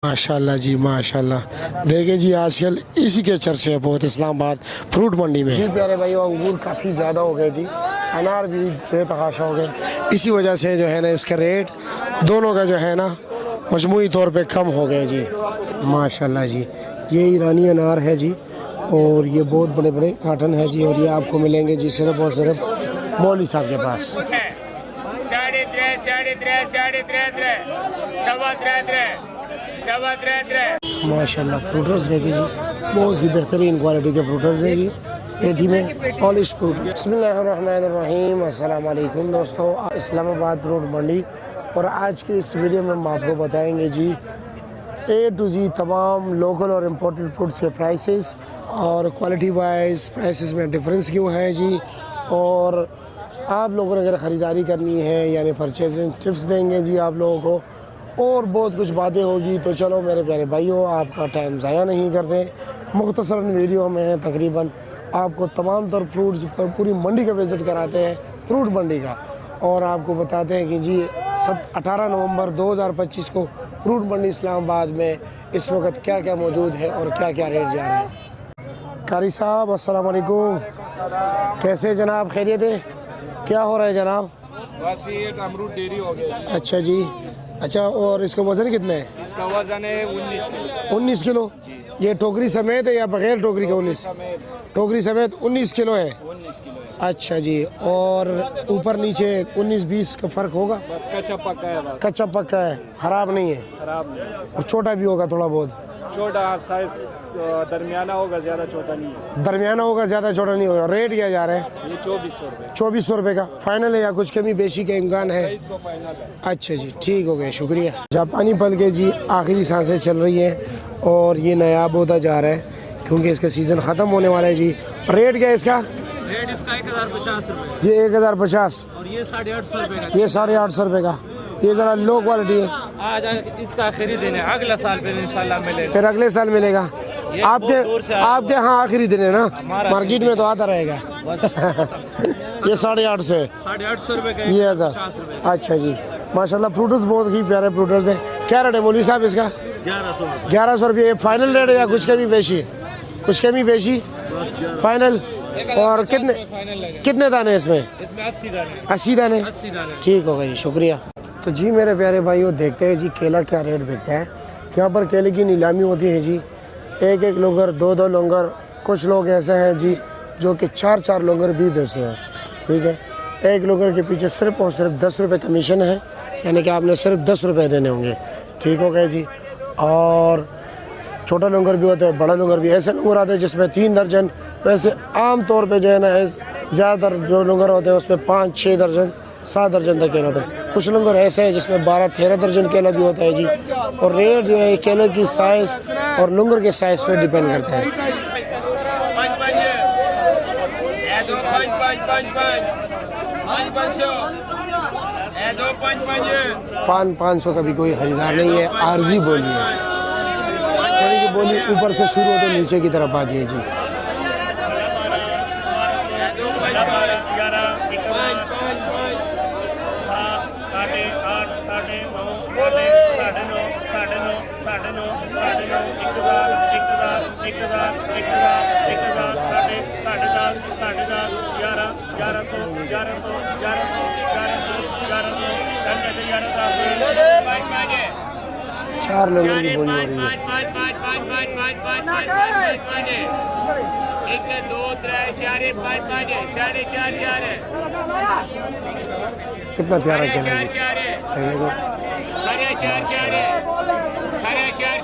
माशाल्लाह जी माशाल्लाह। देखें जी आजकल इसी के चर्चे हैं बहुत इस्लामाबाद फ्रूट मंडी में। जी प्यारे भाई अंगूर काफ़ी ज़्यादा हो गए जी, अनार भी बेतहाशा हो गए। इसी वजह से जो है ना इसका रेट दोनों का जो है ना मजमूई तौर पे कम हो गए जी। माशाल्लाह जी ये ईरानी अनार है जी और ये बहुत बड़े बड़े कार्टन है जी और ये आपको मिलेंगे जी सिर्फ और सिर्फ मौलवी साहब के पास। साढ़े त्रे माशाल्लाह फ्रूटर्स देखें जी बहुत ही बेहतरीन क्वालिटी के फ्रूटर्स है जी पेटी में पॉलिश फ्रूट। बिस्मिल्लाहिर्रहमानिर्रहीम, अस्सलाम वालेकुम दोस्तों, इस्लामाबाद फ्रूट मंडी और आज के इस वीडियो में हम आपको बताएंगे जी A to Z तमाम लोकल और इम्पोर्टेड फ्रूट्स के प्राइसेस और क्वालिटी वाइज प्राइसेस में डिफरेंस क्यों है जी, और आप लोगों ने अगर ख़रीदारी करनी है यानी परचेजिंग टिप्स देंगे जी आप लोगों को और बहुत कुछ बातें होगी। तो चलो मेरे प्यारे भाइयों आपका टाइम ज़ाया नहीं करते, मुख्तसरन वीडियो में तकरीबन आपको तमाम तर फ्रूट्स पर पूरी मंडी का विज़िट कराते हैं, फ्रूट मंडी का, और आपको बताते हैं कि जी 18 नवंबर 2025 को फ्रूट मंडी इस्लामाबाद में इस वक्त क्या क्या मौजूद है और क्या क्या रेट जा रहे हैं। कारी साहब अस्सलाम वालेकुम, कैसे जनाब, खैरियत है? क्या हो रहा है जनाब? बस ये अमरूद डेरी हो गया। अच्छा जी, अच्छा, और इसका वज़न कितना है? इसका वजन है 19 किलो। 19 किलो? ये टोकरी समेत है या बगैर टोकरी का? 19 टोकरी समेत 19 किलो है। 19 किलो है। अच्छा जी, और ऊपर नीचे 19-20 का फ़र्क होगा? बस कच्चा पक्का है, बस कच्चा पक्का है, ख़राब नहीं है? खराब नहीं। और छोटा भी होगा थोड़ा बहुत? छोटा साइज दरमियाना होगा, ज़्यादा छोटा नहीं है। दरमियाना होगा, ज़्यादा छोटा नहीं होगा। रेट क्या जा रहा है? ये 2400 रुपये। 2400 रुपये का फाइनल है या कुछ कमी बेशी का इम्कान है? 2300 फाइनल है। अच्छा जी, ठीक हो गया, शुक्रिया। जापानी फल के जी आखिरी सांसें चल रही हैं और ये नायाब होता जा रहा है क्योंकि इसका सीज़न ख़त्म होने वाला है जी। रेट क्या है इसका? रेट इसका 1050 रुपये। ये 1050 और ये 850 रुपये का। ये 850 रुपये का। ये ज़रा लो क्वालिटी है। आज इसका आखिरी दिन है, अगला साल फिर इंशाल्लाह मिलेगा। फिर अगले साल मिलेगा। आपके यहाँ आखिरी दिन है ना, मार्केट में तो आता रहेगा। ये 850 है। 850 रुपये का। ये 1000। अच्छा जी, माशाल्लाह फ्रूटर्स बहुत ही प्यारे फ्रूटर्स हैं। क्या रेट है मौलवी साहब इसका? 1100 रुपये। फाइनल रेट है या कुछ कमी पेशी? कुछ कमी पेशी फाइनल। और कितने दाने इसमें? इसमें 80 दाने। 80 दाने? 80 दाने। ठीक हो गई, शुक्रिया। तो जी मेरे प्यारे भाइयों देखते हैं जी केला क्या रेट बिकता है। यहाँ पर केले की नीलामी होती है जी, एक एक लोंगर, दो लोंगर, कुछ लोग ऐसे हैं जी जो कि 4 लोंगर भी बेचते हैं। ठीक है, एक लोंगर के पीछे सिर्फ और सिर्फ 10 रुपये कमीशन है, यानी कि आपने सिर्फ 10 रुपये देने होंगे। ठीक हो गए जी। और छोटा लोंगर भी होता है, बड़ा लोंगर भी। ऐसे लोंगर आते हैं जिसमें 3 दर्जन, वैसे आम तौर पे जो है ना ज़्यादातर जो लोंगर होते हैं उसमें 5-6 दर्जन 7 दर्जन तक केला होता है। कुछ लोंगर ऐसे हैं जिसमें 12-13 दर्जन केला भी होता है जी। और रेट जो है केले की साइज़ और लोंगर के साइज़ पे डिपेंड करता है। 500 का भी कोई खरीदार नहीं है, आर्जी बोली है। यानी कि बोली ऊपर से शुरू होते नीचे की तरफ आती है जी। चार लोगों की बोली हो रही है। 1 2 3 4 5 4.5 है। कितना प्यारा केला है। 4 है। खरे 4 है। खरे 4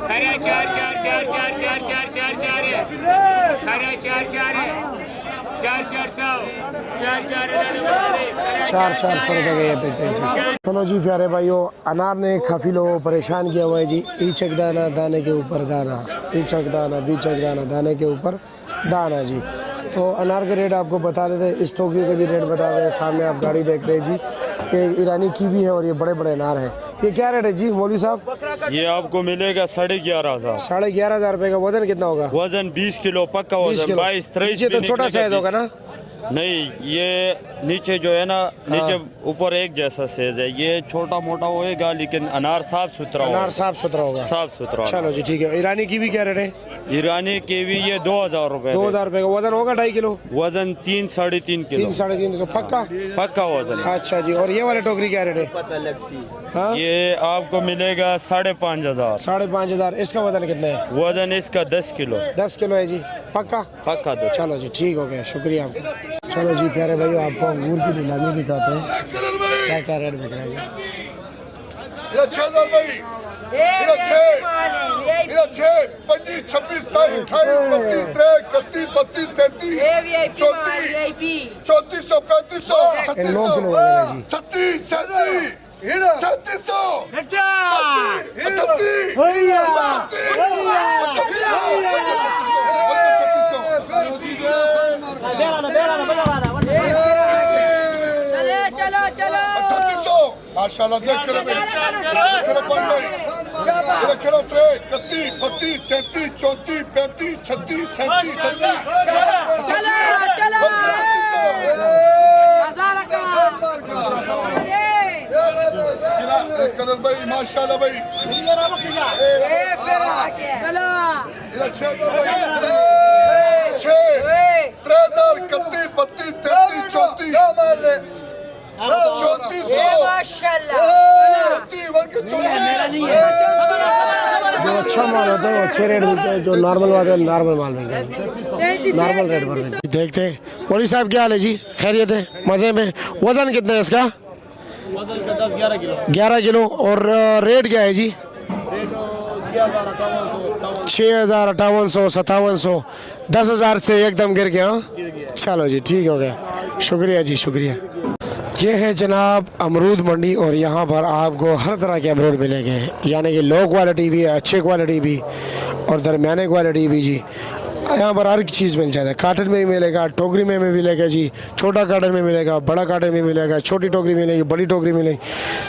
खरे 4 है। खरे 4 है। 400 400 रुपये का ये बिकते हैं जी। चलो जी प्यारे भाइयों, अनार ने काफ़ी लोगों को परेशान किया हुआ है जी। ईचक दाना, दाने के ऊपर दाना, ईचक दाना, बीचक दाना, दाने के ऊपर दाना जी। तो अनार के रेट आपको बता देते हैं, इस टोकरी के भी रेट बता दें। सामने आप गाड़ी देख रहे हैं जी, ये ईरानी कीवी है और ये बड़े बड़े अनार है। ये क्या रेट है जी मौलवी साहब? ये आपको मिलेगा 11,500। 11,500 रुपये का। वजन कितना होगा? वजन 20 किलो पक्का वजन। 22-23 ये तो छोटा साइज होगा ना? नहीं, ये नीचे जो है ना, नीचे ऊपर एक जैसा सेज है। ये छोटा मोटा होएगा लेकिन अनार साफ सुथरा अनार होगा। साफ सुथरा होगा। साफ सुथरा। चलो जी ठीक है। ईरानी कीवी क्या रेट है? ईरानी कीवी ये 2000 रुपए। 2000 रुपए का। वजन होगा 2.5 किलो? वजन 3 साढ़े 3 किलो। 3 साढ़े 3 किलो पक्का? पक्का वजन। अच्छा जी। और ये वाले टोकरी क्या रेट है? हाँ? ये आपको मिलेगा 5500। 5500। इसका वजन कितना है? वजन इसका 10 किलो। 10 किलो है जी। पक्का? पक्का 10। चलो जी ठीक हो गया, शुक्रिया आपका। चलो जी प्यारे भाई, आपको अंगूर की नीलामी दिखाते हैं, क्या क्या रेट बिक रहा है जी। ये 6000 भाई, ये 6, 25, 26, 27, 28, 29, 30, 31, 32, 34, 35, 36, 9 किलो वजन है जी। 36, 37, 3800 माशाल्लाह। देख कर भाई, ये खेलो 3, 31, 32, 33, 34, 35, 36, 37, 38 कलर भाई माशाल्लाह भाई। चलो 3000, 31, 32, 33, 34, 34, जो अच्छा माल होता है वो अच्छे रेट मिलते हैं, जो नॉर्मल होता है नॉर्मल माल मिलता है, नॉर्मल रेट पर मिलते हैं। देखते हैं मौलवी साहब क्या हाल है जी? खैरियत है? मज़े में? वज़न कितना है इसका? 11 किलो। और रेट क्या है जी? 6000, 5800, 5700, 10,000 से एकदम गिर गया। चलो जी ठीक हो गया, शुक्रिया जी शुक्रिया। ये है जनाब अमरूद मंडी, और यहाँ पर आपको हर तरह के अमरूद मिलेंगे, यानी कि लो क्वालिटी भी, अच्छे क्वालिटी भी और दरमियाने क्वालिटी भी जी। यहाँ पर हर चीज़ मिल जाता है। कार्टन में भी मिलेगा, टोकरी में भी मिलेगा जी, छोटा कार्टन में मिलेगा, बड़ा कार्टन में मिलेगा, छोटी टोकरी मिलेगी, बड़ी टोकरी मिलेगी,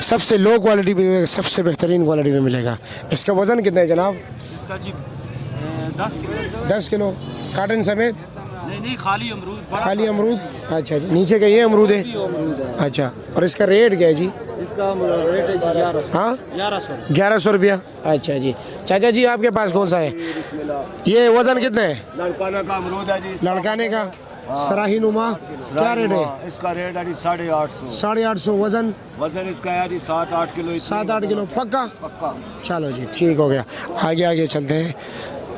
सबसे लो क्वालिटी भी मिलेगा, सबसे बेहतरीन क्वालिटी में मिलेगा। इसका वज़न कितना है जनाब? इसका जी 10 किलो। 10 किलो कार्टन समेत? नहीं, खाली अमरूद। खाली अमरूद? अच्छा, नीचे का ये अमरूद है? अच्छा, और इसका रेट क्या है जी? इसका रेट है 1100। हाँ 1100 रुपया। अच्छा जी। चाचा जी आपके पास कौन सा है? ये वज़न कितना है? लड़काने का अमरूद है जी। लड़काने का सराही नुमा क्या रेट है? इसका रेट है जी 850। 850। वज़न? वजन इसका है जी 7-8 किलो। 7-8 किलो पक्का? पक्का। चलो जी ठीक हो गया। आगे चलते हैं,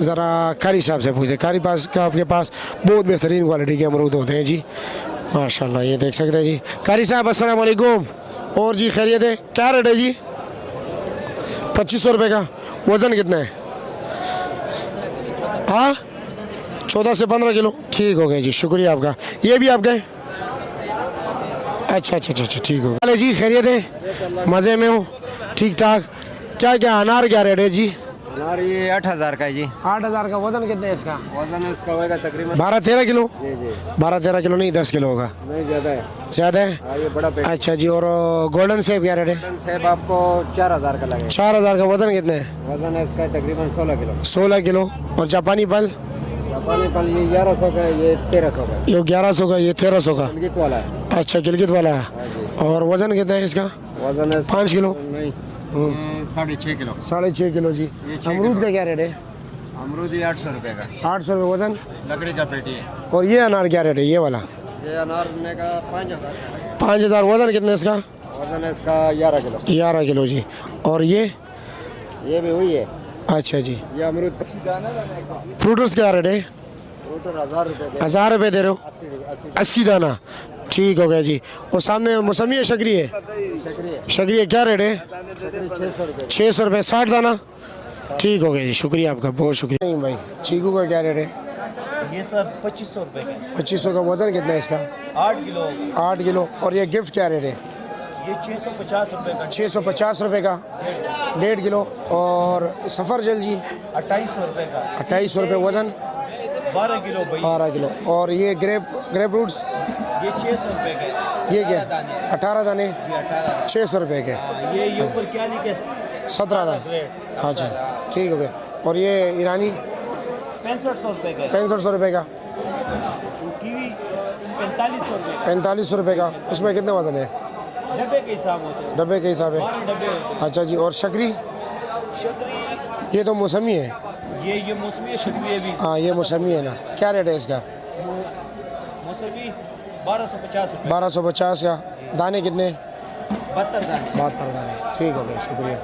ज़रा कारी साहब से पूछते हैं। कारी पास का आपके पास बहुत बेहतरीन क्वालिटी के अमरूद होते हैं जी, माशाल्लाह। ये देख सकते हैं जी। कारी साहब अस्सलाम वालेकुम। और जी खैरियत है? क्या रेट है जी? 2500 रुपये का। वज़न कितना है? हाँ 14 से 15 किलो। ठीक हो गया जी, शुक्रिया आपका। ये भी आपका है? अच्छा, ठीक हो गया जी। खैरियत है? मज़े में हो? ठीक ठाक। क्या अनार क्या रेट है जी? अनार ये 8000 का है जी। 8000 का। वज़न कितना है इसका? वजन इसका होगा तकरीबन 12-13 किलो। जी जी 12-13 किलो नहीं, 10 किलो होगा। नहीं ज़्यादा है। ज़्यादा है? हाँ, ये बड़ा पेड़। अच्छा जी। और गोल्डन सेब क्या रेट है? सेब आपको 4000 का लगेगा। 4000 का। वज़न कितना है? वजन है इसका तकरीबन 16 किलो। 16 किलो। और जापानी फल? जापानी फल ये 1100 का है, ये 1300 का है। ये 1100 का, ये 1300 का। गिलगित वाला है। अच्छा, गिलगित वाला है। हाँ जी। और वज़न कितना है इसका? वजन है 5 किलो। नहीं, ये 6.5 किलो। 6.5 किलो जी। ये 6 अमरूद किलो। का क्या रेट है? अमरूद ये 800 रुपये का। 800 रुपये। वज़न? लकड़ी का पेटी है। और ये अनार क्या रेट है ये वाला? ये अनार ने का 5000 का लगेगा। 5000। वज़न कितना है इसका? वजन है इसका 11 किलो। 11 किलो जी। और ये? ये भी हुई है। अच्छा जी। ये अमरूद फ्रूटर्स क्या रेट है? 1000 रुपये दे। 1000 रुपये दे रहे हो? 80 80 दाना। ठीक हो गया जी। और सामने मौसमी है, शकरी है? शकरी है। शकरी है क्या रेट है? 600 रुपये। 600 रुपये। 60 दाना। ठीक हो गया जी, शुक्रिया आपका, बहुत शुक्रिया। नहीं भाई, चीकू का क्या रेट है? ये सर 2500 रुपये का। 2500 का। वज़न कितना है इसका? 8 किलो। 8 किलो। और ये गिफ्ट क्या रेट है? ये 650 रुपये का। 650 रुपये का। 1.5 किलो। और सफ़र जल जी? 2800 रुपये का। 2800 रुपये। वज़न? 12 किलो भाई। 12 किलो। और ये ग्रेप फ्रूट्स? ये 600 रुपये का। ये क्या? 18 दाने। ये 18। 600 रुपये के। ये ऊपर क्या लिखे? 17 दाने। अच्छा, ठीक हो गया। और ये ईरानी? 6500 रुपये का। 6500 रुपये का। कीवी 45 रुपये का। उसमें कितने वजन है? डब्बे के हिसाब होते हैं, डब्बे के हिसाब है। 12 डब्बे होते हैं। अच्छा जी। और शकरी? शकरी ये तो मौसमी है। ये मौसमी है, शकरी है भी। हाँ ये मौसमी है ना। क्या रेट है इसका? मौसमी 1250 रुपये। 1250 का। दाने कितने? 72 दाने। 72 दाने। ठीक हो गया, शुक्रिया।